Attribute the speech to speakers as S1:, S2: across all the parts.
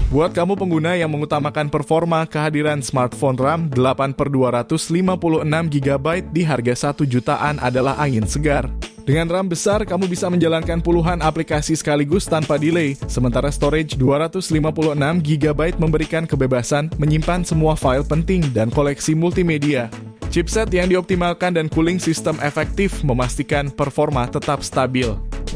S1: Buat kamu pengguna yang mengutamakan performa, kehadiran smartphone RAM 8/256GB di harga 1 jutaan adalah angin segar. Dengan RAM besar, kamu bisa menjalankan puluhan aplikasi sekaligus tanpa delay, sementara storage 256GB memberikan kebebasan menyimpan semua file penting dan koleksi multimedia. Chipset yang dioptimalkan dan cooling system efektif memastikan performa tetap stabil.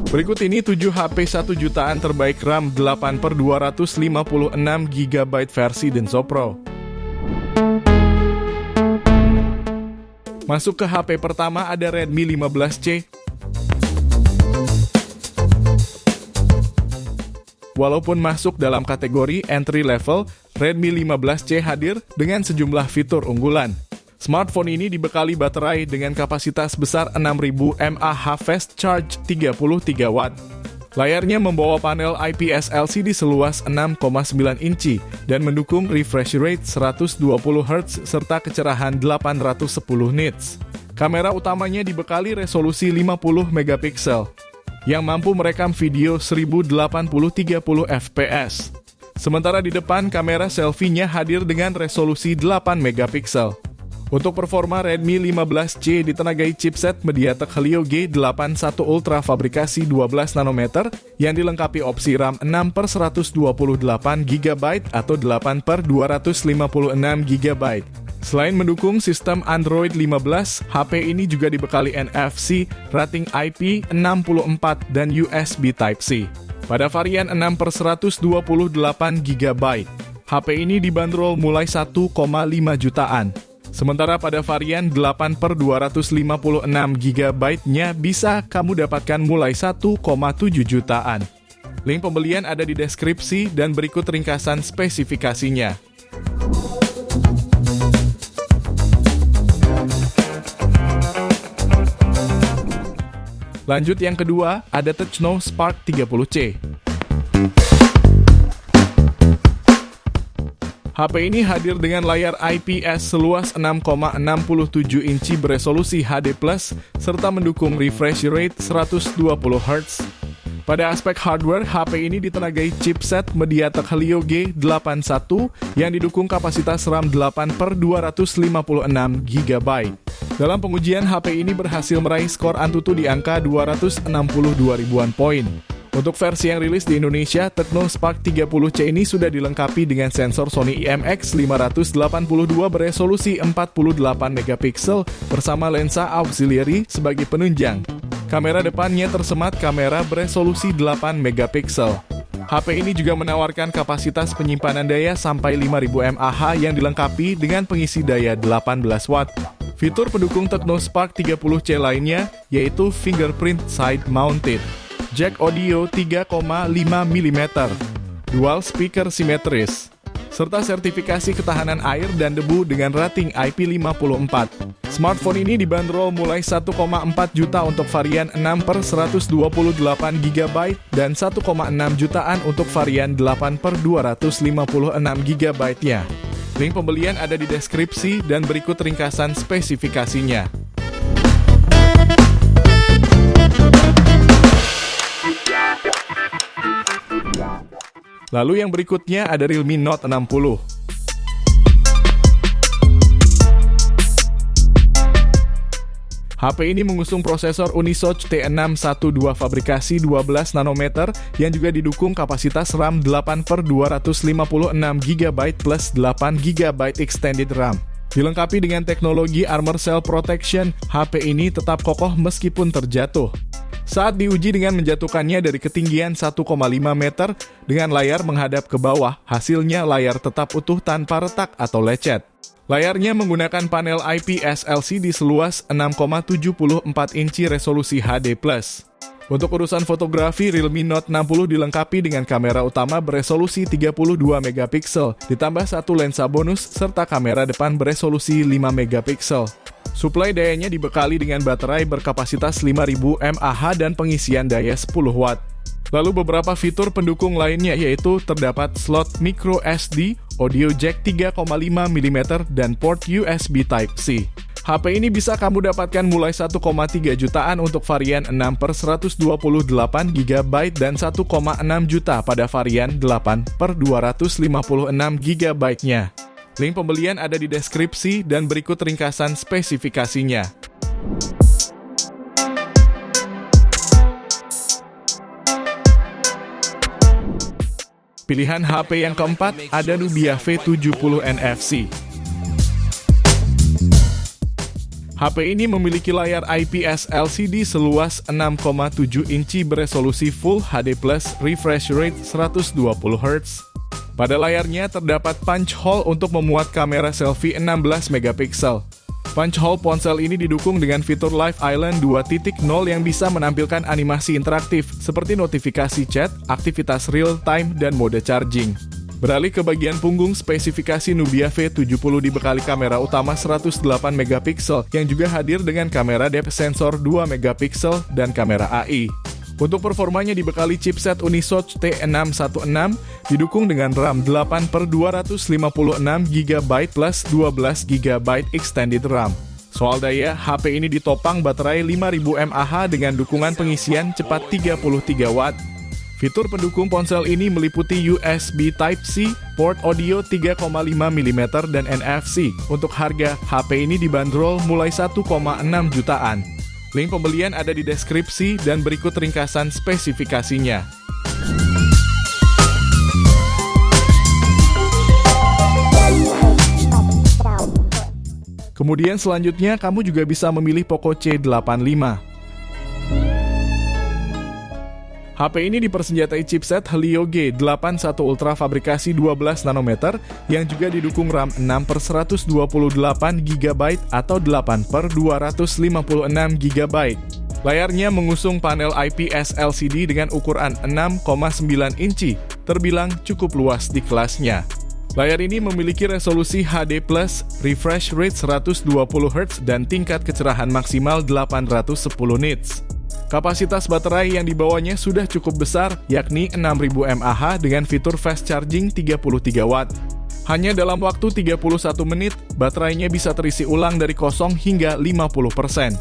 S1: Berikut ini 7 HP 1 jutaan terbaik RAM 8/256GB versi Denso Pro. Masuk ke HP pertama, ada Redmi 15C. Walaupun masuk dalam kategori entry level, Redmi 15C hadir dengan sejumlah fitur unggulan. Smartphone ini dibekali baterai dengan kapasitas besar 6000 mAh fast charge 33 watt. Layarnya membawa panel IPS LCD seluas 6,9 inci dan mendukung refresh rate 120 Hz serta kecerahan 810 nits. Kamera utamanya dibekali resolusi 50 megapiksel yang mampu merekam video 1080-30 fps. Sementara di depan, kamera selfie-nya hadir dengan resolusi 8 megapiksel. Untuk performa, Redmi 15C ditenagai chipset MediaTek Helio G81 Ultra fabrikasi 12 nanometer yang dilengkapi opsi RAM 6/128GB atau 8/256GB. Selain mendukung sistem Android 15, HP ini juga dibekali NFC, rating IP64 dan USB Type-C. Pada varian 6/128GB, HP ini dibanderol mulai 1,5 jutaan. Sementara pada varian 8/256GB-nya bisa kamu dapatkan mulai 1,7 jutaan. Link pembelian ada di deskripsi dan berikut ringkasan spesifikasinya. Lanjut yang kedua, ada Techno Spark 30C. HP ini hadir dengan layar IPS seluas 6,67 inci beresolusi HD+, serta mendukung refresh rate 120 Hz. Pada aspek hardware, HP ini ditenagai chipset MediaTek Helio G81 yang didukung kapasitas RAM 8/256GB. Dalam pengujian, HP ini berhasil meraih skor Antutu di angka 262 ribuan poin. Untuk versi yang rilis di Indonesia, Techno Spark 30C ini sudah dilengkapi dengan sensor Sony IMX582 beresolusi 48 megapiksel bersama lensa auxiliary sebagai penunjang. Kamera depannya tersemat kamera beresolusi 8 megapiksel. HP ini juga menawarkan kapasitas penyimpanan daya sampai 5000 mAh yang dilengkapi dengan pengisi daya 18 watt. Fitur pendukung Techno Spark 30C lainnya yaitu fingerprint side mounted, jack audio 3,5 mm, dual speaker simetris, serta sertifikasi ketahanan air dan debu dengan rating IP54. Smartphone ini dibanderol mulai 1,4 juta untuk varian 6/128GB dan 1,6 jutaan untuk varian 8/256GB-nya. Link pembelian ada di deskripsi dan berikut ringkasan spesifikasinya. Lalu yang berikutnya ada Realme Note 60. HP ini mengusung prosesor Unisoc T612 fabrikasi 12 nanometer yang juga didukung kapasitas RAM 8/256GB plus 8GB extended RAM. Dilengkapi dengan teknologi Armor Cell Protection, HP ini tetap kokoh meskipun terjatuh. Saat diuji dengan menjatuhkannya dari ketinggian 1,5 meter dengan layar menghadap ke bawah, hasilnya layar tetap utuh tanpa retak atau lecet. Layarnya menggunakan panel IPS LCD seluas 6,74 inci resolusi HD+. Untuk urusan fotografi, Realme Note 60 dilengkapi dengan kamera utama beresolusi 32 megapiksel, ditambah satu lensa bonus serta kamera depan beresolusi 5 megapiksel. Suplai dayanya dibekali dengan baterai berkapasitas 5000 mAh dan pengisian daya 10 watt. Lalu beberapa fitur pendukung lainnya yaitu terdapat slot micro SD, audio jack 3,5 mm, dan port USB Type-C. HP ini bisa kamu dapatkan mulai 1,3 jutaan untuk varian 6/128 GB dan 1,6 juta pada varian 8/256 GB-nya. Link pembelian ada di deskripsi dan berikut ringkasan spesifikasinya. Pilihan HP yang keempat ada Nubia V70 NFC. HP ini memiliki layar IPS LCD seluas 6,7 inci beresolusi Full HD+, refresh rate 120 Hz. Pada layarnya terdapat punch hole untuk memuat kamera selfie 16 megapiksel. Punch hole ponsel ini didukung dengan fitur Live Island 2.0 yang bisa menampilkan animasi interaktif seperti notifikasi chat, aktivitas real time, dan mode charging. Beralih ke bagian punggung, spesifikasi Nubia V70 dibekali kamera utama 108 megapiksel yang juga hadir dengan kamera depth sensor 2 megapiksel dan kamera AI. Untuk performanya dibekali chipset Unisoc T616, didukung dengan RAM 8/256 GB plus 12 GB extended RAM. Soal daya, HP ini ditopang baterai 5000 mAh dengan dukungan pengisian cepat 33 Watt. Fitur pendukung ponsel ini meliputi USB Type-C, port audio 3,5 mm, dan NFC. Untuk harga, HP ini dibanderol mulai 1,6 jutaan. Link pembelian ada di deskripsi dan berikut ringkasan spesifikasinya. Kemudian selanjutnya kamu juga bisa memilih Poco C85. HP ini dipersenjatai chipset Helio G81 Ultra fabrikasi 12 nanometer yang juga didukung RAM 6/128 GB atau 8/256 GB. Layarnya mengusung panel IPS LCD dengan ukuran 6,9 inci, terbilang cukup luas di kelasnya. Layar ini memiliki resolusi HD+, refresh rate 120 Hz dan tingkat kecerahan maksimal 810 nits. Kapasitas baterai yang dibawanya sudah cukup besar, yakni 6000 mAh dengan fitur fast charging 33 Watt. Hanya dalam waktu 31 menit, baterainya bisa terisi ulang dari 0 hingga 50%.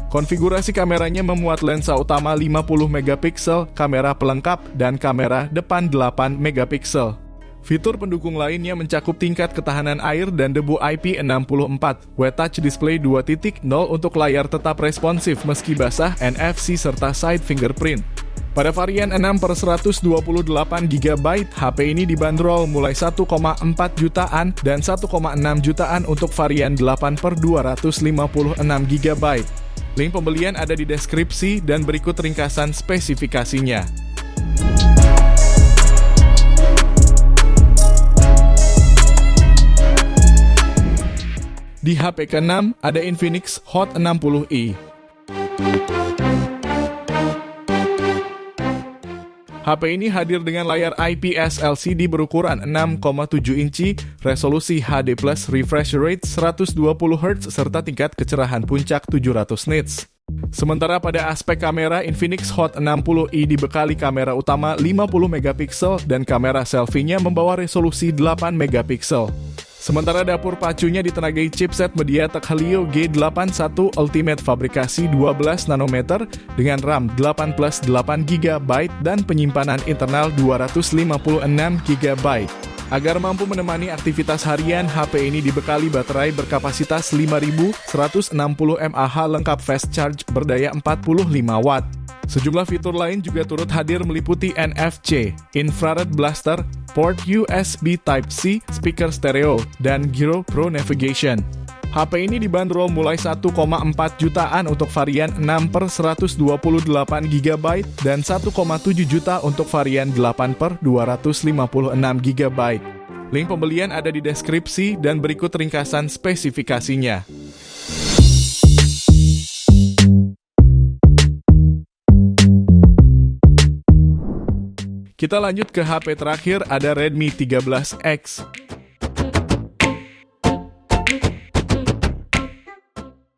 S1: Konfigurasi kameranya memuat lensa utama 50 megapiksel, kamera pelengkap, dan kamera depan 8 megapiksel. Fitur pendukung lainnya mencakup tingkat ketahanan air dan debu IP64, Wet Touch Display 2.0 untuk layar tetap responsif meski basah, NFC serta side fingerprint. Pada varian 6/128 GB, HP ini dibanderol mulai 1,4 jutaan dan 1,6 jutaan untuk varian 8/256 GB. Link pembelian ada di deskripsi dan berikut ringkasan spesifikasinya. Di HP ke-6 ada Infinix Hot 60i. HP ini hadir dengan layar IPS LCD berukuran 6,7 inci, resolusi HD+, refresh rate 120 Hz, serta tingkat kecerahan puncak 700 nits. Sementara pada aspek kamera, Infinix Hot 60i dibekali kamera utama 50 megapiksel dan kamera selfie-nya membawa resolusi 8 megapiksel. Sementara dapur pacunya ditenagai chipset MediaTek Helio G81 Ultimate fabrikasi 12 nanometer dengan RAM 8+8 GB dan penyimpanan internal 256 GB. Agar mampu menemani aktivitas harian, HP ini dibekali baterai berkapasitas 5160 mAh lengkap fast charge berdaya 45 Watt. Sejumlah fitur lain juga turut hadir meliputi NFC, infrared blaster, port USB Type-C, speaker stereo, dan Gyro Pro Navigation. HP ini dibanderol mulai 1,4 jutaan untuk varian 6/128 GB dan 1,7 juta untuk varian 8/256 GB. Link pembelian ada di deskripsi dan berikut ringkasan spesifikasinya. Kita lanjut ke HP terakhir, ada Redmi 13X.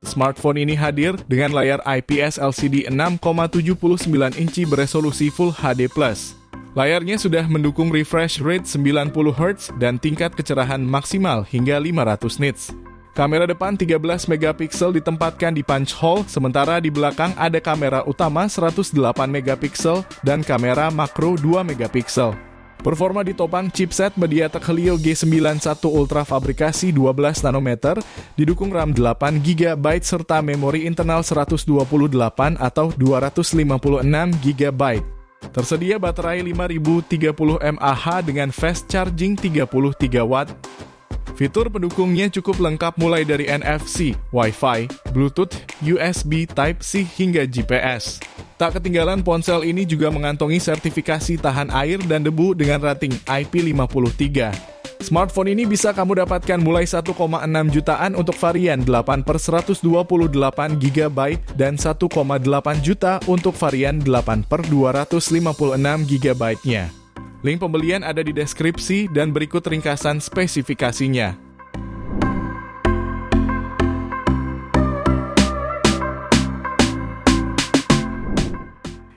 S1: Smartphone ini hadir dengan layar IPS LCD 6,79 inci beresolusi Full HD+. Layarnya sudah mendukung refresh rate 90 Hz dan tingkat kecerahan maksimal hingga 500 nits. Kamera depan 13 megapiksel ditempatkan di punch hole, sementara di belakang ada kamera utama 108 megapiksel dan kamera makro 2 megapiksel. Performa ditopang chipset MediaTek Helio G91 Ultra fabrikasi 12 nanometer, didukung RAM 8 GB serta memori internal 128 atau 256 GB. Tersedia baterai 5030 mAh dengan fast charging 33 Watt. Fitur pendukungnya cukup lengkap mulai dari NFC, Wi-Fi, Bluetooth, USB Type-C hingga GPS. Tak ketinggalan ponsel ini juga mengantongi sertifikasi tahan air dan debu dengan rating IP53. Smartphone ini bisa kamu dapatkan mulai 1,6 jutaan untuk varian 8/128 GB dan 1,8 juta untuk varian 8/256 GB-nya. Link pembelian ada di deskripsi dan berikut ringkasan spesifikasinya.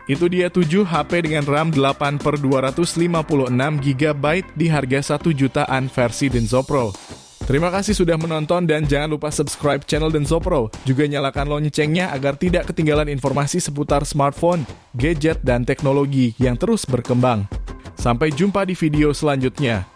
S1: Itu dia 7 HP dengan RAM 8/256 GB di harga 1 jutaan versi Denso Pro. Terima kasih sudah menonton dan jangan lupa subscribe channel Denso Pro. Juga nyalakan loncengnya agar tidak ketinggalan informasi seputar smartphone, gadget, dan teknologi yang terus berkembang. Sampai jumpa di video selanjutnya.